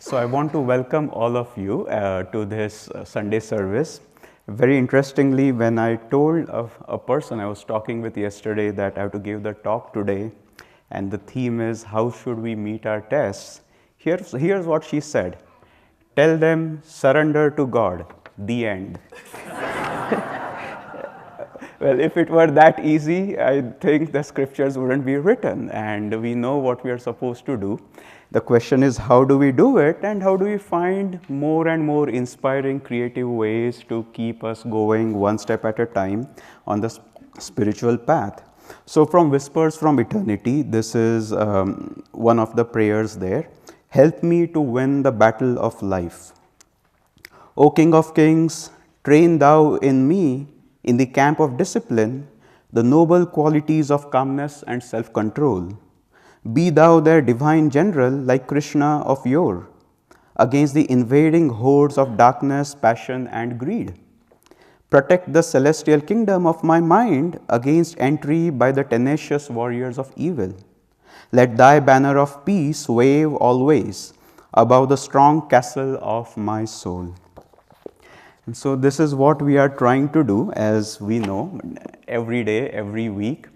So I want to welcome all of you to this Sunday service. Very interestingly, when I told a person I was talking with yesterday that I have to give the talk today, and the theme is how should we meet our tests, here's what she said. Tell them, surrender to God, the end. Well, if it were that easy, I think the scriptures wouldn't be written and we know what we are supposed to do. The question is, how do we do it and how do we find more and more inspiring, creative ways to keep us going one step at a time on the spiritual path? So, from Whispers from Eternity, this is one of the prayers there. Help me to win the battle of life. O King of Kings, train thou in me, in the camp of discipline, the noble qualities of calmness and self-control. Be thou their divine general like Krishna of yore, against the invading hordes of darkness, passion and greed. Protect the celestial kingdom of my mind against entry by the tenacious warriors of evil. Let thy banner of peace wave always above the strong castle of my soul. And so this is what we are trying to do, as we know, every day, every week.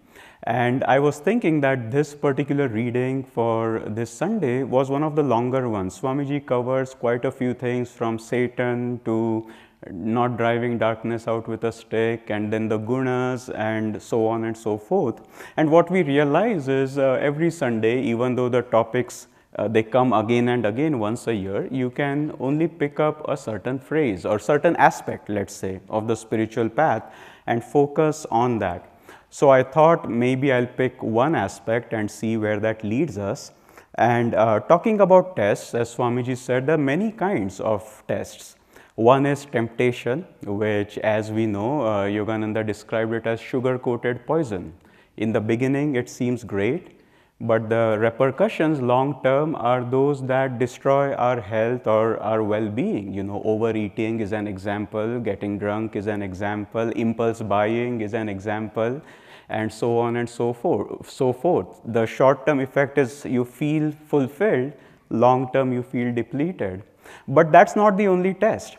And I was thinking that this particular reading for this Sunday was one of the longer ones. Swamiji covers quite a few things, from Satan to not driving darkness out with a stick, and then the gunas and so on and so forth. And what we realize is every Sunday, even though the topics they come again and again once a year, you can only pick up a certain phrase or certain aspect, let's say, of the spiritual path and focus on that. So I thought maybe I'll pick one aspect and see where that leads us. And talking about tests, as Swamiji said, there are many kinds of tests. One is temptation, which, as we know, Yogananda described it as sugar-coated poison. In the beginning, it seems great, but the repercussions long term are those that destroy our health or our well-being. You know, overeating is an example, getting drunk is an example, impulse buying is an example, and so on and so forth. The short-term effect is you feel fulfilled, long-term you feel depleted. But that's not the only test.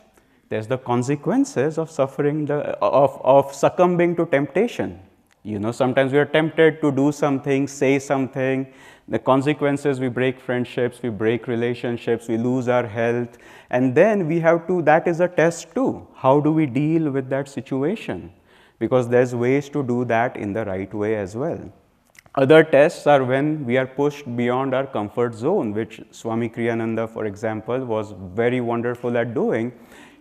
There's the consequences of suffering, of succumbing to temptation. You know, sometimes we are tempted to do something, say something. The consequences, we break friendships, we break relationships, we lose our health. And then we have to, that is a test too. How do we deal with that situation? Because there's ways to do that in the right way as well. Other tests are when we are pushed beyond our comfort zone, which Swami Kriyananda, for example, was very wonderful at doing.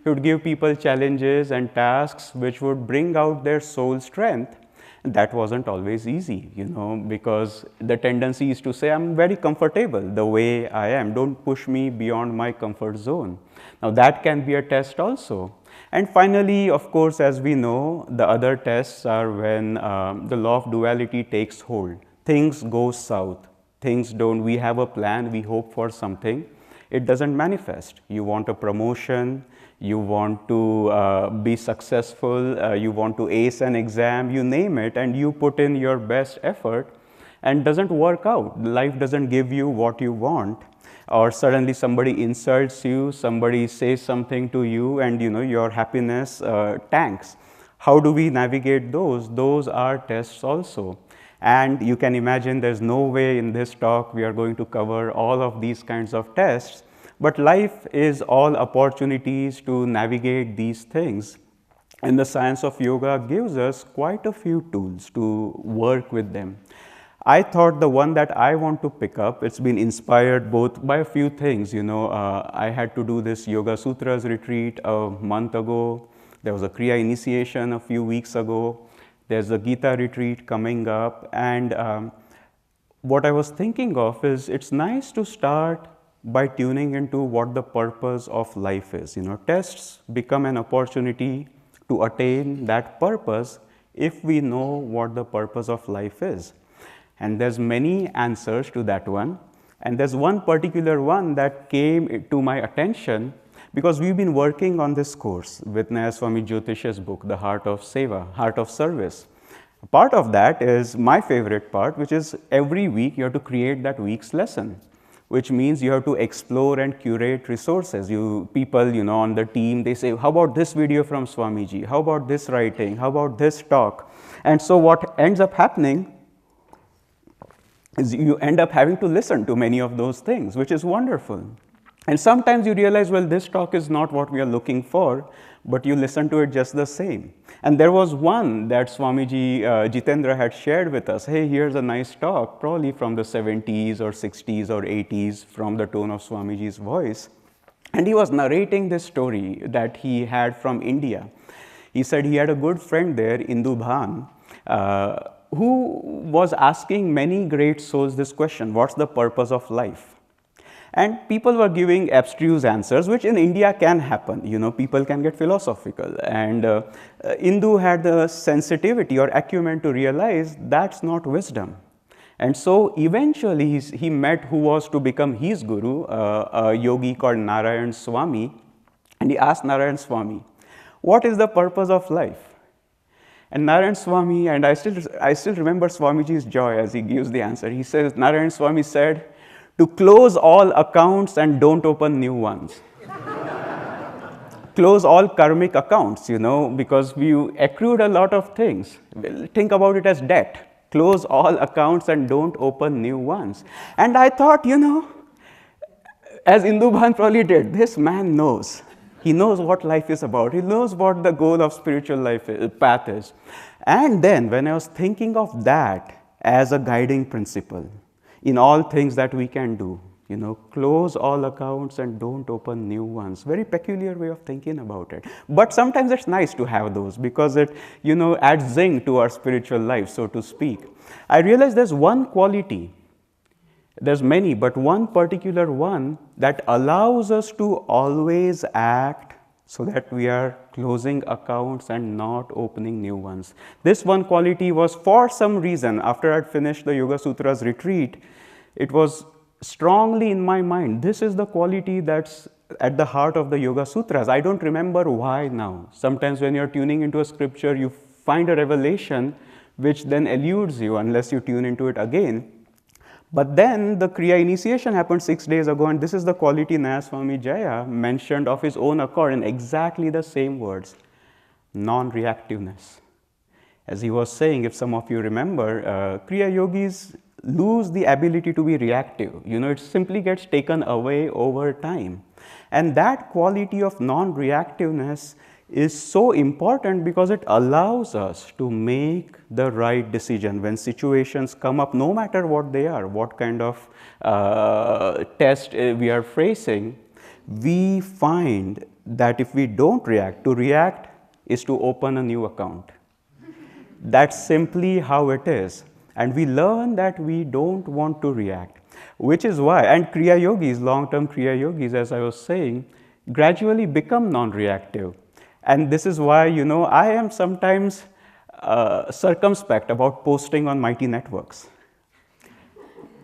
He would give people challenges and tasks which would bring out their soul strength. That wasn't always easy, you know, because the tendency is to say, I'm very comfortable the way I am. Don't push me beyond my comfort zone. Now, that can be a test also. And finally, of course, as we know, the other tests are when the law of duality takes hold. Things go south. Things don't, we have a plan, we hope for something. It doesn't manifest. You want a promotion, you want to be successful, you want to ace an exam, you name it, and you put in your best effort and doesn't work out. Life doesn't give you what you want, or suddenly somebody insults you, somebody says something to you, and you know your happiness tanks. How do we navigate those? Those are tests also. And you can imagine there's no way in this talk we are going to cover all of these kinds of tests. But life is all opportunities to navigate these things. And the science of yoga gives us quite a few tools to work with them. I thought the one that I want to pick up, it's been inspired both by a few things. You know, I had to do this Yoga Sutras retreat a month ago. There was a Kriya initiation a few weeks ago. There's a Gita retreat coming up. And what I was thinking of is it's nice to start by tuning into what the purpose of life is. You know, tests become an opportunity to attain that purpose if we know what the purpose of life is. And there's many answers to that one. And there's one particular one that came to my attention because we've been working on this course with Nayaswami Jyotish's book, The Heart of Seva, Heart of Service. Part of that is my favorite part, which is every week you have to create that week's lesson. which means you have to explore and curate resources. People, on the team, they say, how about this video from Swamiji? How about this writing? How about this talk? And so what ends up happening is you end up having to listen to many of those things, which is wonderful. And sometimes you realize, well, this talk is not what we are looking for, but you listen to it just the same. And there was one that Swamiji Jitendra had shared with us. Hey, here's a nice talk, probably from the 70s or 60s or 80s, from the tone of Swamiji's voice. And he was narrating this story that he had from India. He said he had a good friend there, Indu Bhan, who was asking many great souls this question: what's the purpose of life? And people were giving abstruse answers, which in India can happen. People can get philosophical. And Indu had the sensitivity or acumen to realize that's not wisdom. And so eventually he met who was to become his guru, a yogi called Narayan Swami. And he asked Narayan Swami, what is the purpose of life? And Narayan Swami, and I still remember Swamiji's joy as he gives the answer. He says, Narayan Swami said, to close all accounts and don't open new ones. Close all karmic accounts, because we accrued a lot of things. Think about it as debt. Close all accounts and don't open new ones. And I thought, as Indu Bhan probably did, this man knows. He knows what life is about. He knows what the goal of spiritual life path is. And then when I was thinking of that as a guiding principle, in all things that we can do, close all accounts and don't open new ones. Very peculiar way of thinking about it. But sometimes it's nice to have those because it, adds zing to our spiritual life, so to speak. I realized there's one quality. There's many, but one particular one that allows us to always act so that we are closing accounts and not opening new ones. This one quality was, for some reason, after I'd finished the Yoga Sutras retreat, it was strongly in my mind. This is the quality that's at the heart of the Yoga Sutras. I don't remember why now. Sometimes when you're tuning into a scripture, you find a revelation which then eludes you unless you tune into it again. But then the Kriya initiation happened 6 days ago, and this is the quality Nayaswami Jaya mentioned of his own accord in exactly the same words: non-reactiveness. As he was saying, if some of you remember, Kriya yogis lose the ability to be reactive. It simply gets taken away over time. And that quality of non-reactiveness is so important because it allows us to make the right decision when situations come up, no matter what they are, what kind of test we are facing. We find that if we don't react, to react is to open a new account. That's simply how it is. And we learn that we don't want to react, which is why, and Kriya yogis, long-term Kriya yogis, as I was saying, gradually become non-reactive. And this is why, I am sometimes circumspect about posting on Mighty Networks,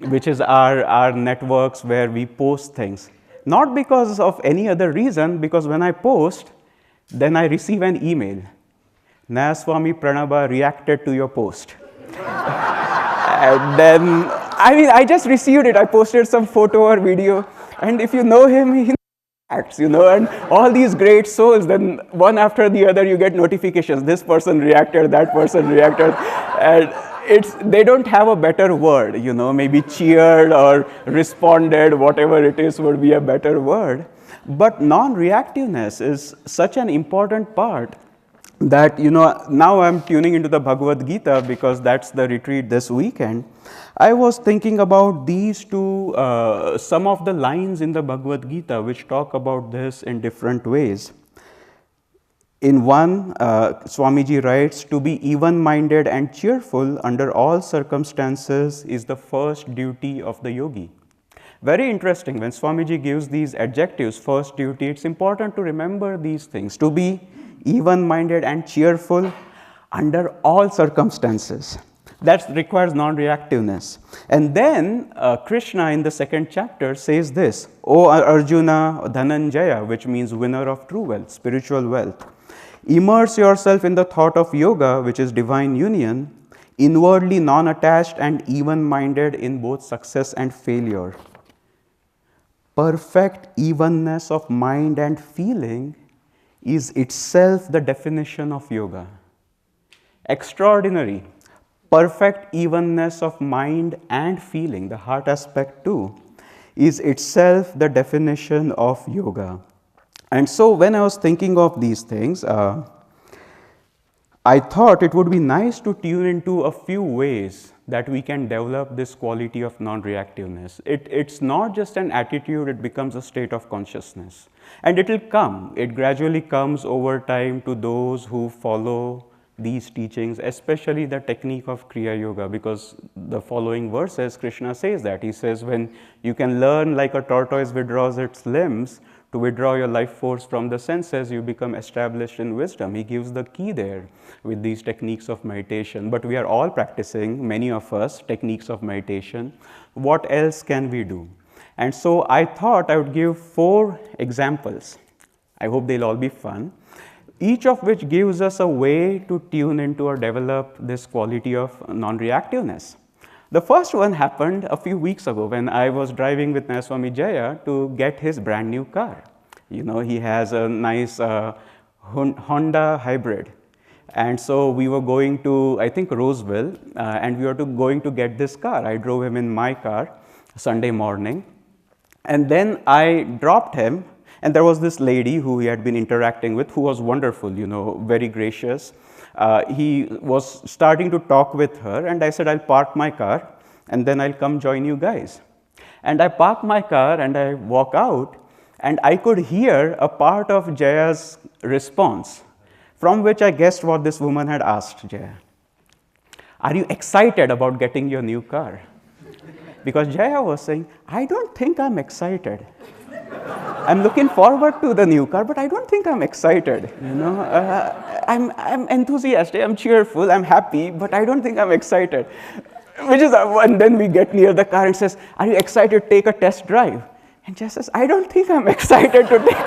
which is our networks where we post things. Not because of any other reason, because when I post, then I receive an email. Nayaswami Pranaba reacted to your post. And then, I just received it. I posted some photo or video. And if you know him, he acts, and all these great souls, then one after the other, you get notifications. This person reacted, that person reacted. And they don't have a better word, maybe cheered or responded, whatever it is would be a better word. But non-reactiveness is such an important part that, now I'm tuning into the Bhagavad Gita because that's the retreat this weekend. I was thinking about these two, some of the lines in the Bhagavad Gita which talk about this in different ways. In one, Swamiji writes, to be even-minded and cheerful under all circumstances is the first duty of the yogi. Very interesting, when Swamiji gives these adjectives, first duty, it's important to remember these things, to be even-minded and cheerful under all circumstances. That requires non-reactiveness. And then Krishna in the second chapter says this, O Arjuna Dhananjaya, which means winner of true wealth, spiritual wealth. Immerse yourself in the thought of yoga, which is divine union, inwardly non-attached and even-minded in both success and failure. perfect evenness of mind and feeling is itself the definition of yoga. Extraordinary. Perfect evenness of mind and feeling, the heart aspect too, is itself the definition of yoga. And so when I was thinking of these things, I thought it would be nice to tune into a few ways that we can develop this quality of non-reactiveness. It's not just an attitude, it becomes a state of consciousness. And it will come. It gradually comes over time to those who follow these teachings, especially the technique of Kriya Yoga, because the following verses, Krishna says that. He says, when you can learn like a tortoise withdraws its limbs, to withdraw your life force from the senses, you become established in wisdom. He gives the key there with these techniques of meditation. But we are all practicing, many of us, techniques of meditation. What else can we do? And so I thought I would give 4 examples. I hope they'll all be fun. Each of which gives us a way to tune into or develop this quality of non-reactiveness. The first one happened a few weeks ago when I was driving with Nayaswami Jaya to get his brand new car. You know, he has a nice Honda hybrid. And so we were going to, I think, Roseville, and we were going to get this car. I drove him in my car Sunday morning. And then I dropped him, and there was this lady who he had been interacting with who was wonderful, you know, very gracious. He was starting to talk with her, and I said, I'll park my car and then I'll come join you guys. And I park my car and I walk out, and I could hear a part of Jaya's response, from which I guessed what this woman had asked Jaya. Are you excited about getting your new car? Because Jaya was saying, I don't think I'm excited. I'm looking forward to the new car, but I don't think I'm excited. You know, I'm enthusiastic, I'm cheerful, I'm happy, but I don't think I'm excited. Which is, and then we get near the car and says, are you excited to take a test drive? And Jess says, I don't think I'm excited to take.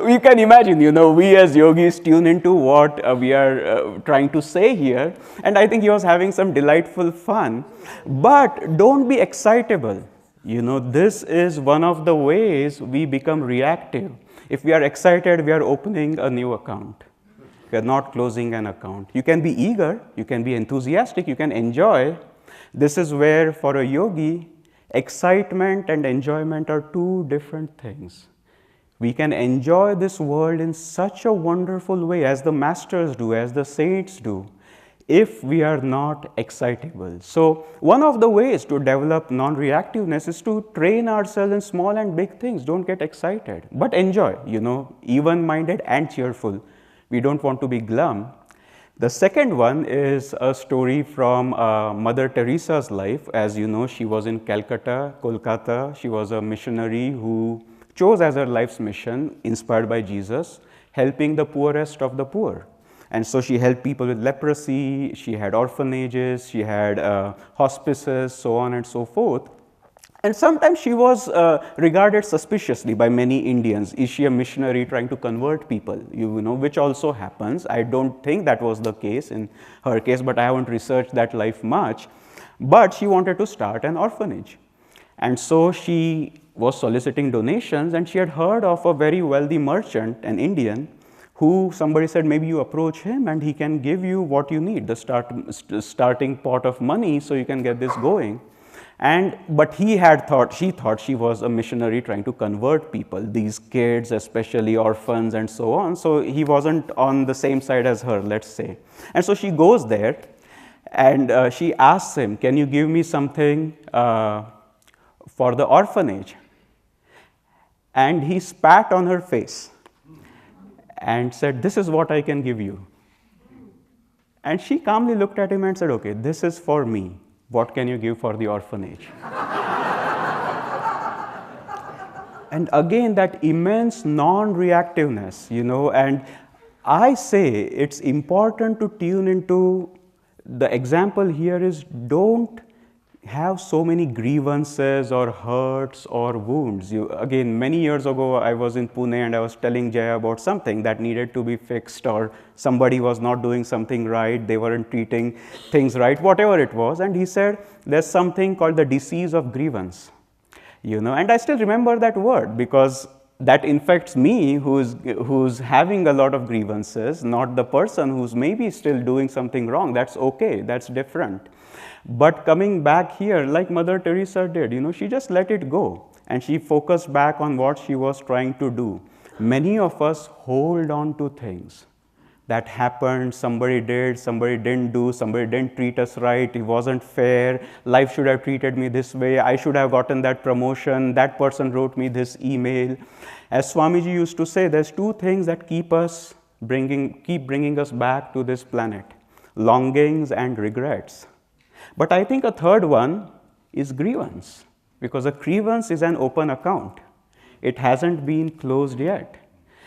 You can imagine, you know, we as yogis tune into what we are trying to say here, and I think he was having some delightful fun. But don't be excitable. You know, this is one of the ways we become reactive. If we are excited, we are opening a new account. We are not closing an account. You can be eager, you can be enthusiastic, you can enjoy. This is where, for a yogi, excitement and enjoyment are 2 different things. We can enjoy this world in such a wonderful way, as the masters do, as the saints do, if we are not excitable. So one of the ways to develop non-reactiveness is to train ourselves in small and big things. Don't get excited, but enjoy, you know, even-minded and cheerful. We don't want to be glum. The second one is a story from Mother Teresa's life. As you know, she was in Calcutta, Kolkata. She was a missionary who chose as her life's mission, inspired by Jesus, helping the poorest of the poor. And so she helped people with leprosy, she had orphanages, she had hospices, so on and so forth. And sometimes she was regarded suspiciously by many Indians. Is she a missionary trying to convert people? You know, which also happens. I don't think that was the case in her case, but I haven't researched that life much. But she wanted to start an orphanage. And so she was soliciting donations, and she had heard of a very wealthy merchant, an Indian, who somebody said, maybe you approach him and he can give you what you need, the starting pot of money, so you can get this going. But she thought she was a missionary trying to convert people, these kids, especially orphans and so on. So he wasn't on the same side as her, let's say. And so she goes there and she asks him, can you give me something for the orphanage? And he spat on her face and said, this is what I can give you. And she calmly looked at him and said, okay, this is for me. What can you give for the orphanage? And again, that immense non-reactiveness, you know, and I say it's important to tune into, the example here is, don't have so many grievances or hurts or wounds. Again, many years ago, I was in Pune and I was telling Jaya about something that needed to be fixed, or somebody was not doing something right, they weren't treating things right, whatever it was. And he said, there's something called the disease of grievance. And I still remember that word because that infects me who's having a lot of grievances, not the person who's maybe still doing something wrong. That's okay, that's different. But coming back here, like Mother Teresa did, she just let it go and she focused back on what she was trying to do. Many of us hold on to things that happened, somebody did, somebody didn't do, somebody didn't treat us right, it wasn't fair, life should have treated me this way, I should have gotten that promotion, that person wrote me this email. As Swamiji used to say, there's two things that keep bringing us back to this planet: longings and regrets. But I think a third one is grievance, because a grievance is an open account. It hasn't been closed yet.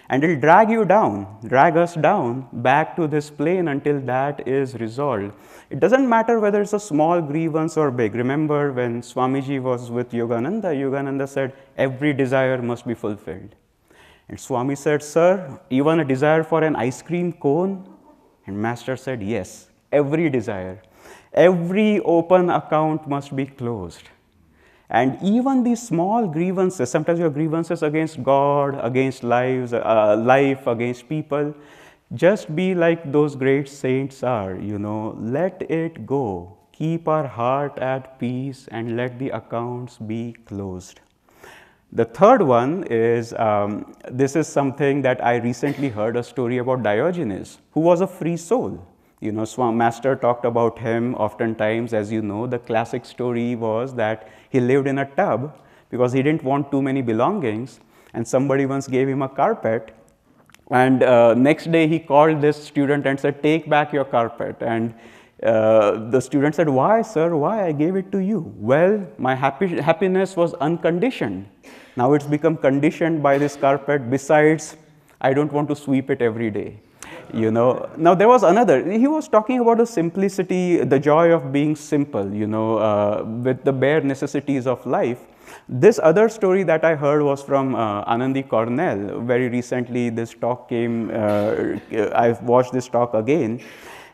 And it'll drag us down back to this plane until that is resolved. It doesn't matter whether it's a small grievance or big. Remember when Swamiji was with Yogananda, Yogananda said, every desire must be fulfilled. And Swami said, sir, even a desire for an ice cream cone? And Master said, yes, every desire. Every open account must be closed. And even these small grievances, sometimes your grievances against God, against life, against people, just be like those great saints are, let it go. Keep our heart at peace and let the accounts be closed. The third one is, this is something that I recently heard a story about Diogenes, who was a free soul. Master talked about him oftentimes. As you know, the classic story was that he lived in a tub because he didn't want too many belongings, and somebody once gave him a carpet, and next day he called this student and said, take back your carpet. And the student said, why, sir, why? I gave it to you. Well, my happiness was unconditioned. Now it's become conditioned by this carpet. Besides, I don't want to sweep it every day. Now there was another, he was talking about the simplicity, the joy of being simple, with the bare necessities of life. This other story that I heard was from Anandi Cornell. Very recently this talk came, I've watched this talk again.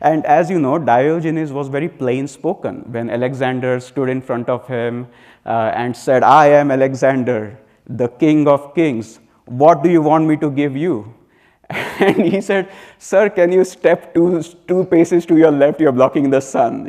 And as you know, Diogenes was very plain spoken. When Alexander stood in front of him and said, I am Alexander, the king of kings, what do you want me to give you? And he said, sir, can you step two paces to your left? You're blocking the sun,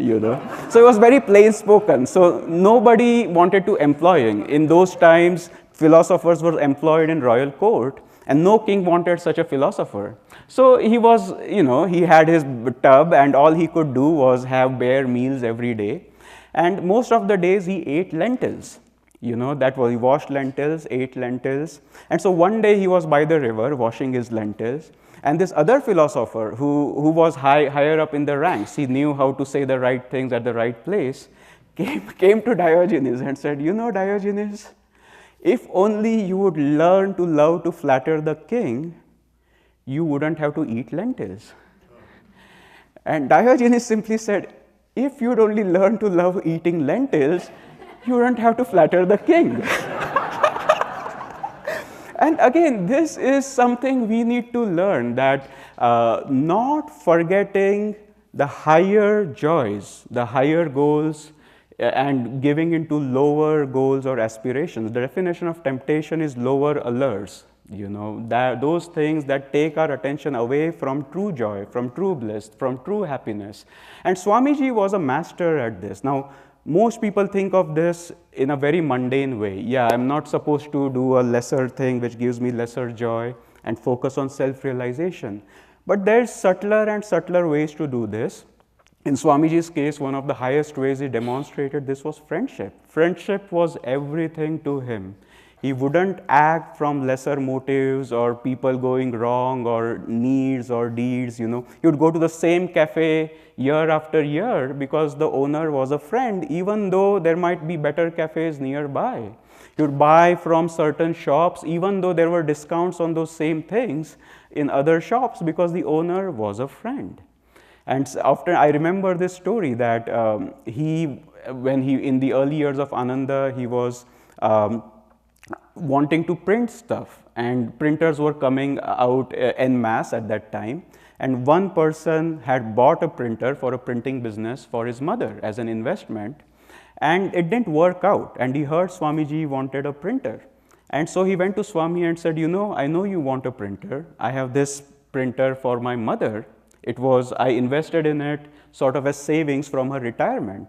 So it was very plain spoken. So nobody wanted to employ him. In those times, philosophers were employed in royal court, and no king wanted such a philosopher. So he was, he had his tub, and all he could do was have bare meals every day. And most of the days he ate lentils. That was, he washed lentils, ate lentils. And so one day he was by the river washing his lentils. And this other philosopher who was higher up in the ranks, he knew how to say the right things at the right place, came to Diogenes and said, Diogenes, if only you would learn to love to flatter the king, you wouldn't have to eat lentils. And Diogenes simply said, if you'd only learn to love eating lentils, you wouldn't have to flatter the king. And again, this is something we need to learn, that not forgetting the higher joys, the higher goals, and giving into lower goals or aspirations. The definition of temptation is lower allures. Those things that take our attention away from true joy, from true bliss, from true happiness. And Swamiji was a master at this. Now, most people think of this in a very mundane way. Yeah, I'm not supposed to do a lesser thing which gives me lesser joy and focus on self-realization. But there's subtler and subtler ways to do this. In Swamiji's case, one of the highest ways he demonstrated this was friendship. Friendship was everything to him. He wouldn't act from lesser motives or people going wrong or needs or deeds, He would go to the same cafe year after year because the owner was a friend, even though there might be better cafes nearby. He would buy from certain shops, even though there were discounts on those same things in other shops, because the owner was a friend. And often I remember this story that when in the early years of Ananda, he was wanting to print stuff, and printers were coming out en masse at that time, and one person had bought a printer for a printing business for his mother as an investment, And it didn't work out, and he heard Swamiji wanted a printer. And so he went to Swami and said, I know you want a printer. I have this printer for my mother. I invested in it sort of as savings from her retirement.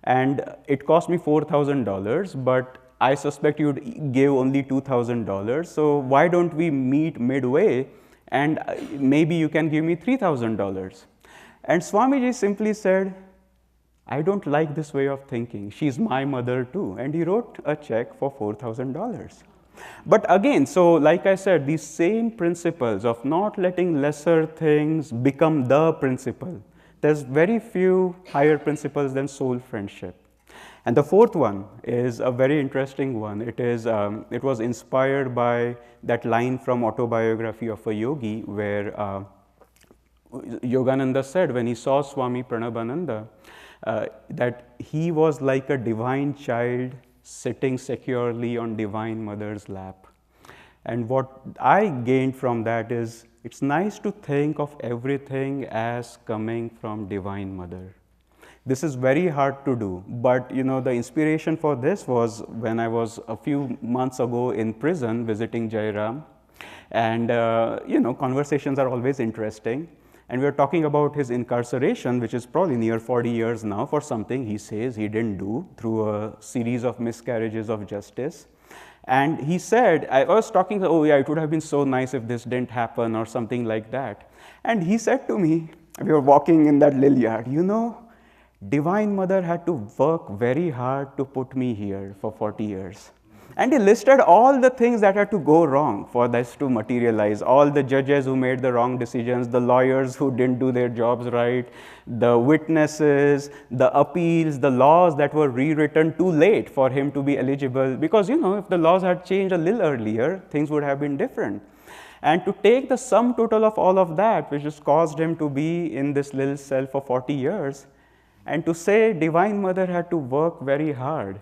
And it cost me $4,000, but I suspect you'd give only $2,000. So why don't we meet midway, and maybe you can give me $3,000. And Swamiji simply said, I don't like this way of thinking. She's my mother too. And he wrote a check for $4,000. But again, so like I said, these same principles of not letting lesser things become the principle. There's very few higher principles than soul friendship. And the fourth one is a very interesting one. It was inspired by that line from Autobiography of a Yogi, where Yogananda said when he saw Swami Pranabananda, that he was like a divine child sitting securely on Divine Mother's lap. And what I gained from that is, it's nice to think of everything as coming from Divine Mother. This is very hard to do, but the inspiration for this was when I was a few months ago in prison visiting Jairam, and conversations are always interesting. And we are talking about his incarceration, which is probably near 40 years now, for something he says he didn't do through a series of miscarriages of justice. And he said, I was talking, oh yeah, it would have been so nice if this didn't happen or something like that. And he said to me, we were walking in that little yard, Divine Mother had to work very hard to put me here for 40 years. And he listed all the things that had to go wrong for this to materialize. All the judges who made the wrong decisions, the lawyers who didn't do their jobs right, the witnesses, the appeals, the laws that were rewritten too late for him to be eligible. Because, if the laws had changed a little earlier, things would have been different. And to take the sum total of all of that, which has caused him to be in this little cell for 40 years, and to say Divine Mother had to work very hard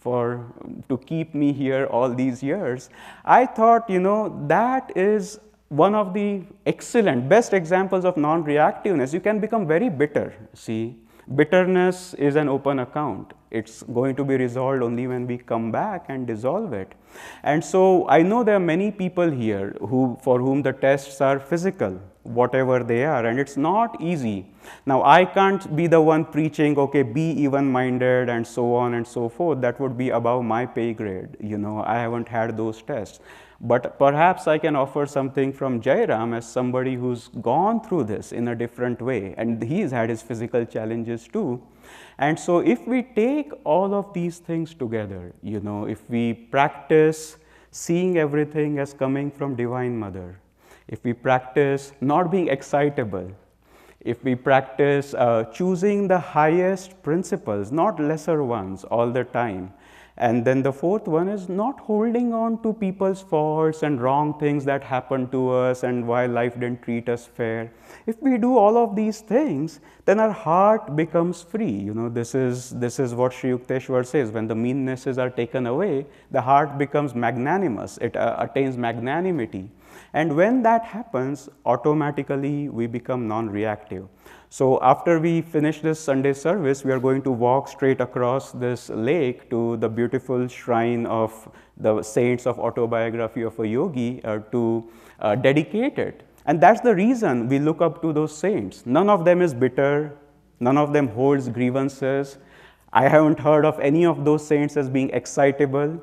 to keep me here all these years, I thought, that is one of the excellent, best examples of non-reactiveness. You can become very bitter, see. Bitterness is an open account. It's going to be resolved only when we come back and dissolve it. And so I know there are many people here for whom the tests are physical, whatever they are, and it's not easy. Now, I can't be the one preaching, okay, be even-minded and so on and so forth. That would be above my pay grade. I haven't had those tests. But perhaps I can offer something from Jairam as somebody who's gone through this in a different way. And he's had his physical challenges too. And so if we take all of these things together, if we practice seeing everything as coming from Divine Mother, if we practice not being excitable, if we practice choosing the highest principles, not lesser ones all the time, and then the fourth one is not holding on to people's faults and wrong things that happened to us and why life didn't treat us fair. If we do all of these things, then our heart becomes free. This is what Sri Yukteswar says. When the meannesses are taken away, the heart becomes magnanimous. It attains magnanimity. And when that happens, automatically we become non-reactive. So after we finish this Sunday service, we are going to walk straight across this lake to the beautiful shrine of the saints of Autobiography of a Yogi to dedicate it. And that's the reason we look up to those saints. None of them is bitter. None of them holds grievances. I haven't heard of any of those saints as being excitable.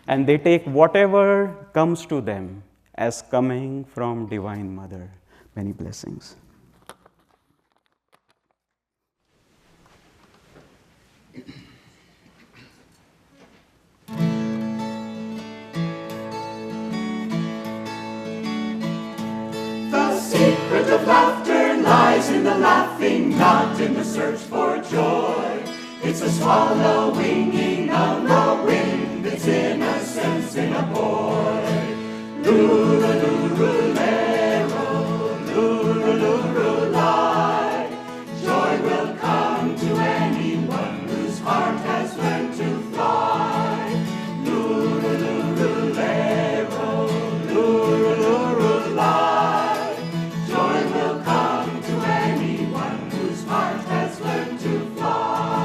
And they take whatever comes to them as coming from Divine Mother. Many blessings. The secret of laughter lies in the laughing, not in the search for joy. It's a swallow winging on the wind, it's innocence in a boy. Lurulurulero, lurulurulai. Joy will come to anyone whose heart has learned to fly. Lurulurulero, lurulurulai. Joy will come to anyone whose heart has learned to fly.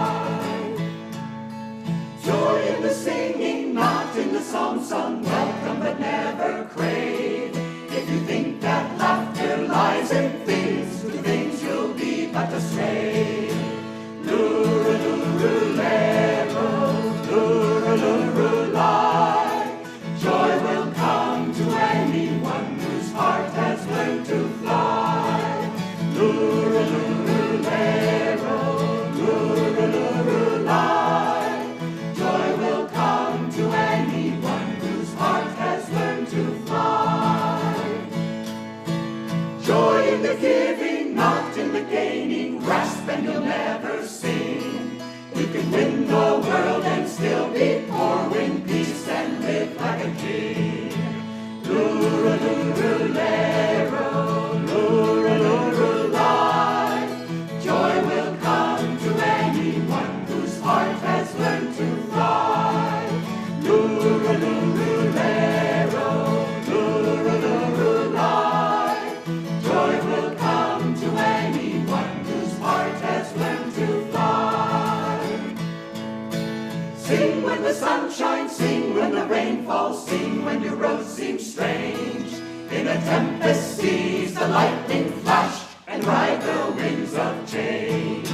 road seems strange. In a tempest seize the lightning flash and ride the winds of change.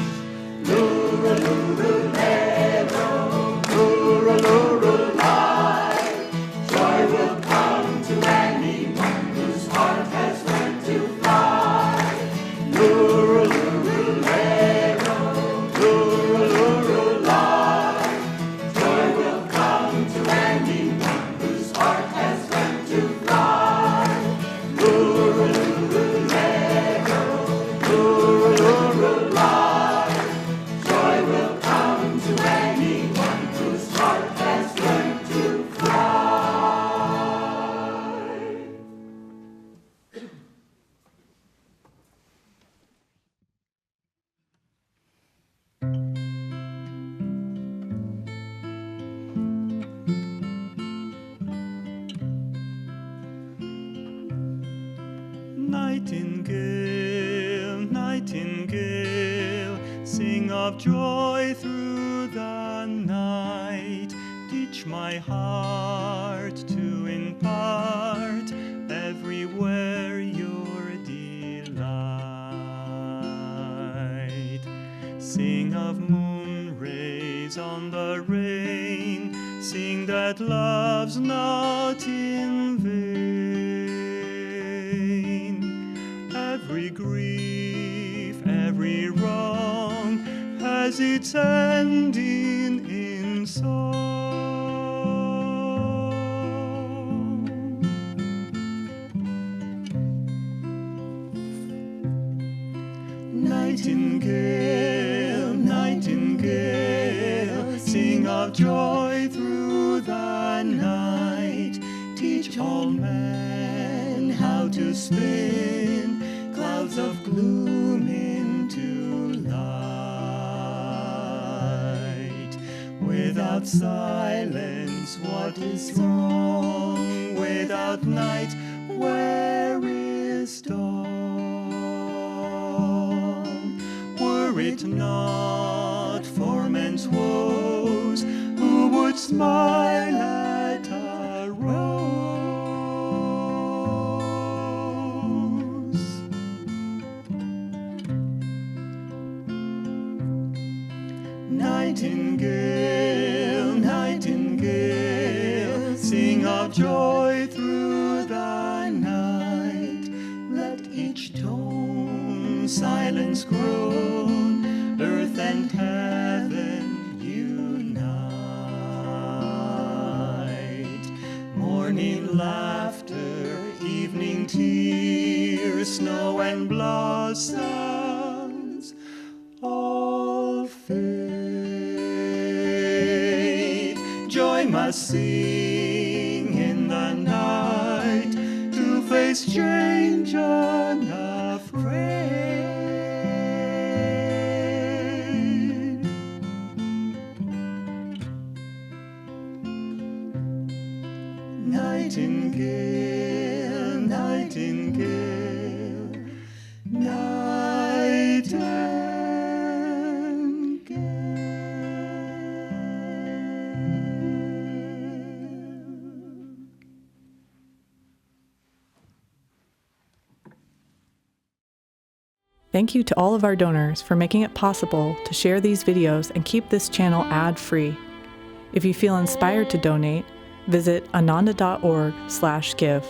Lura-lura-lero, lura-lura-lie. Joy will come to anyone whose heart has learned to fly. Lura-lura-lero, lura-lura-lie. Joy will come to anyone whose heart has learned to fly. Lura-lura-lero, lura-lura-lie. Joy will come to anyone whose heart has learned to fly. Nightingale, nightingale, sing of joy through the night. Teach my heart to impart everywhere your delight. Sing of moon rays on the rain, sing that love's not in vain. Every grief, every wrong has its ending in song. Nightingale, nightingale, sing of joy through the night. Teach all men how to spin clouds of gloom into light. Without silence, what is wrong? Without night, where is dawn? Were it not for men's woes, who would smile at a rose? Nightingale, nightingale, sing of joy through the night. Let each tone silence groan, earth and heaven unite. Morning laughter, evening tears, snow and blossoms, all fade. Joy must sing in the night to face change unafraid. Nightingale, nightingale, nightingale. Thank you to all of our donors for making it possible to share these videos and keep this channel ad-free. If you feel inspired to donate, visit ananda.org/give.